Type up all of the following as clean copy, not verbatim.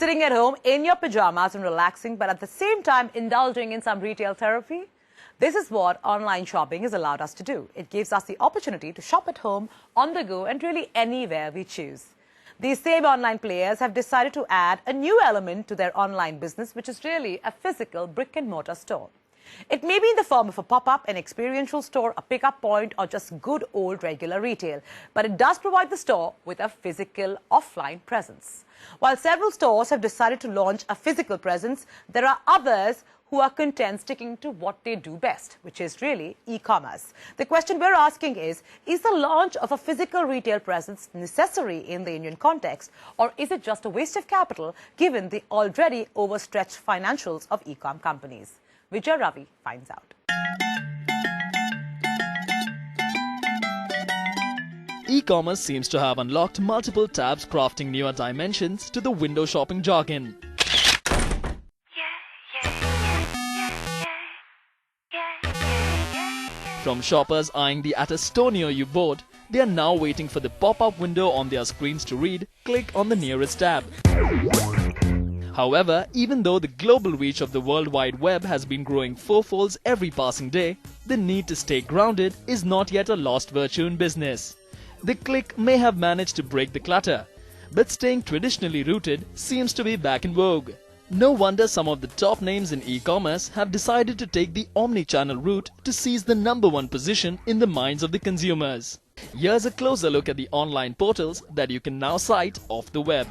Sitting at home in your pajamas and relaxing, but at the same time indulging in some retail therapy? This is what online shopping has allowed us to do. It gives us the opportunity to shop at home, on the go, and really anywhere we choose. These same online players have decided to add a new element to their online business, which is really a physical brick-and-mortar store. It may be in the form of a pop-up, an experiential store, a pick-up point, or just good old regular retail. But it does provide the store with a physical offline presence. While several stores have decided to launch a physical presence, there are others who are content sticking to what they do best, which is really e-commerce. The question we're asking is the launch of a physical retail presence necessary in the Indian context, or is it just a waste of capital given the already overstretched financials of e-com companies? Vijay finds out. E-commerce seems to have unlocked multiple tabs, crafting newer dimensions to the window shopping jargon. From shoppers eyeing the at a store near you board, they are now waiting for the pop-up window on their screens to read, click on the nearest tab. However, even though the global reach of the World Wide Web has been growing fourfolds every passing day, the need to stay grounded is not yet a lost virtue in business. The click may have managed to break the clutter, but staying traditionally rooted seems to be back in vogue. No wonder some of the top names in e-commerce have decided to take the omni-channel route to seize the #1 position in the minds of the consumers. Here's a closer look at the online portals that you can now cite off the web.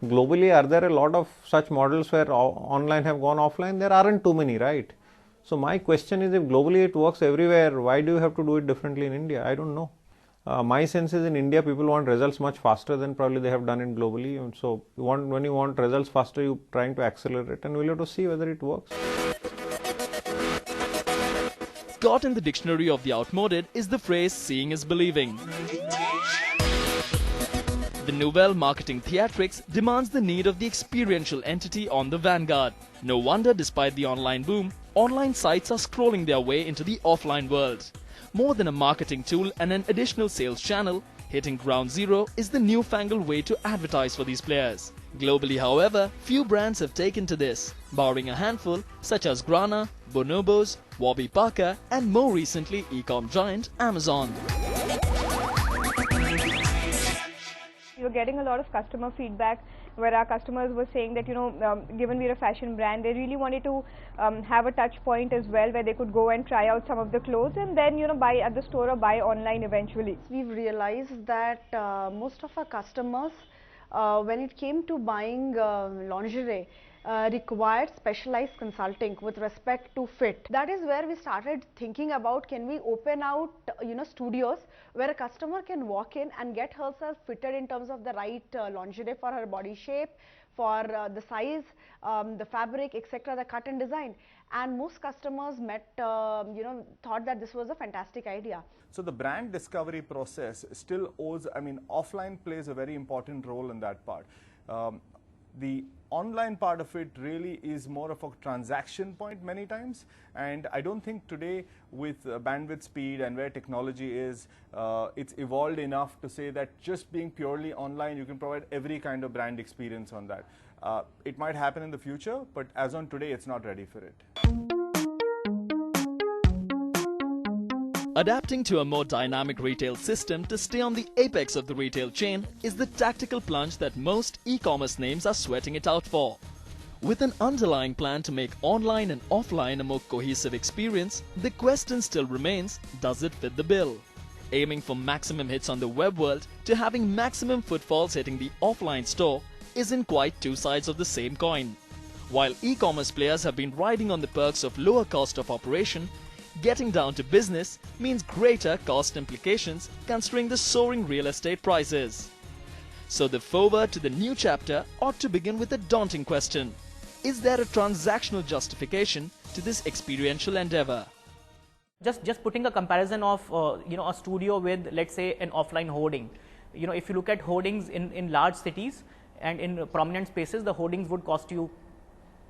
Globally, are there a lot of such models where online have gone offline? There aren't too many, right? So my question is, if globally it works everywhere, why do you have to do it differently in India? I don't know. My sense is in India, people want results much faster than probably they have done it globally. And so when you want results faster, you're trying to accelerate, and we'll have to see whether it works. Caught in the dictionary of the outmoded is the phrase "seeing is believing." The nouvelle marketing theatrics demands the need of the experiential entity on the vanguard. No wonder, despite the online boom, online sites are scrolling their way into the offline world. More than a marketing tool and an additional sales channel, hitting ground zero is the newfangled way to advertise for these players. Globally, however, few brands have taken to this, barring a handful such as Grana, Bonobos, Warby Parker, and more recently e-com giant Amazon. We were getting a lot of customer feedback where our customers were saying that, given we're a fashion brand, they really wanted to have a touch point as well where they could go and try out some of the clothes and then, buy at the store or buy online eventually. We've realized that most of our customers, when it came to buying lingerie, required specialized consulting with respect to fit. That is where we started thinking about, can we open out studios where a customer can walk in and get herself fitted in terms of the right lingerie for her body shape, for the size, the fabric, etc., the cut and design. And most customers thought that this was a fantastic idea. So the brand discovery process still owes, offline plays a very important role in that part. The online part of it really is more of a transaction point many times, and I don't think today with bandwidth speed and where technology is, it's evolved enough to say that just being purely online you can provide every kind of brand experience on that. It might happen in the future, but as on today it's not ready for it. Adapting to a more dynamic retail system to stay on the apex of the retail chain is the tactical plunge that most e-commerce names are sweating it out for. With an underlying plan to make online and offline a more cohesive experience, the question still remains, does it fit the bill? Aiming for maximum hits on the web world to having maximum footfalls hitting the offline store isn't quite two sides of the same coin. While e-commerce players have been riding on the perks of lower cost of operation, getting down to business means greater cost implications considering the soaring real estate prices. So the foreword to the new chapter ought to begin with a daunting question. Is there a transactional justification to this experiential endeavor? Just putting a comparison of a studio with, let's say, an offline hoarding. If you look at hoardings in large cities and in prominent spaces, the hoardings would cost you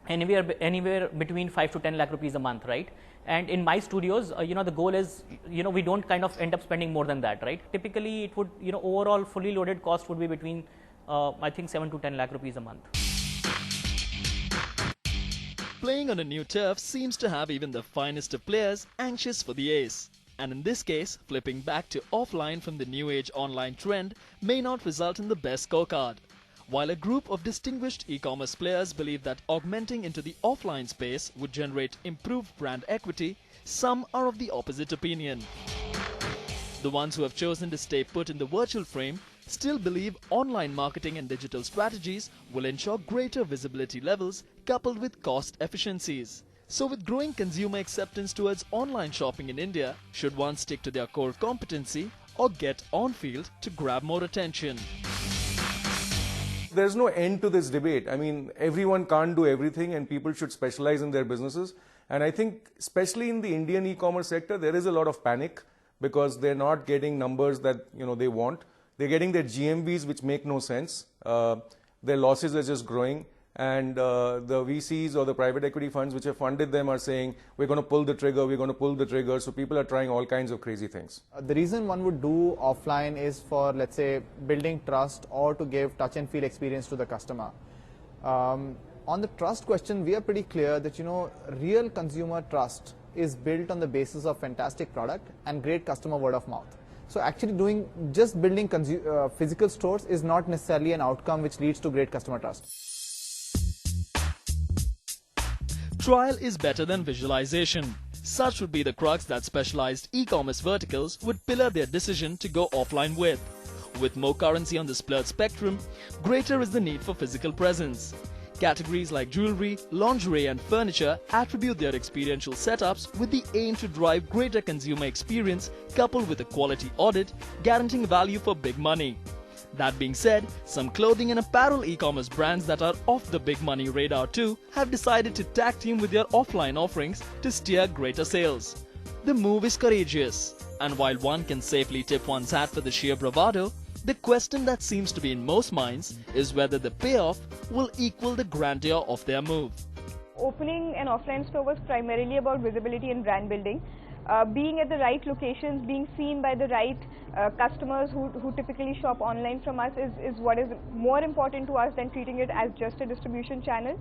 anywhere between 5 to 10 lakh rupees a month, right? And in my studios, the goal is, we don't kind of end up spending more than that, right? Typically, it would, overall fully loaded cost would be between, I think 7 to 10 lakh rupees a month. Playing on a new turf seems to have even the finest of players anxious for the ace. And in this case, flipping back to offline from the new age online trend may not result in the best scorecard. While a group of distinguished e-commerce players believe that augmenting into the offline space would generate improved brand equity, some are of the opposite opinion. The ones who have chosen to stay put in the virtual frame still believe online marketing and digital strategies will ensure greater visibility levels coupled with cost efficiencies. So with growing consumer acceptance towards online shopping in India, should one stick to their core competency or get on-field to grab more attention? There's no end to this debate. I mean, everyone can't do everything and people should specialize in their businesses. And I think, especially in the Indian e-commerce sector, there is a lot of panic because they're not getting numbers that they want. They're getting their GMVs, which make no sense. Their losses are just growing. And the VCs or the private equity funds which have funded them are saying, we're going to pull the trigger, we're going to pull the trigger. So people are trying all kinds of crazy things. The reason one would do offline is for, let's say, building trust or to give touch and feel experience to the customer. On the trust question, we are pretty clear that, real consumer trust is built on the basis of fantastic product and great customer word of mouth. So actually building physical stores is not necessarily an outcome which leads to great customer trust. Trial is better than visualization. Such would be the crux that specialized e-commerce verticals would pillar their decision to go offline with. With more currency on the splurge spectrum, greater is the need for physical presence. Categories like jewelry, lingerie and furniture attribute their experiential setups with the aim to drive greater consumer experience coupled with a quality audit, guaranteeing value for big money. That being said, some clothing and apparel e-commerce brands that are off the big money radar too have decided to tag team with their offline offerings to steer greater sales. The move is courageous, and while one can safely tip one's hat for the sheer bravado, the question that seems to be in most minds is whether the payoff will equal the grandeur of their move. Opening an offline store was primarily about visibility and brand building. Being at the right locations, being seen by the right customers who typically shop online from us is what is more important to us than treating it as just a distribution channel.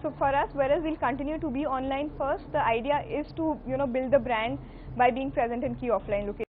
So for us, whereas we'll continue to be online first, the idea is to build the brand by being present in key offline locations.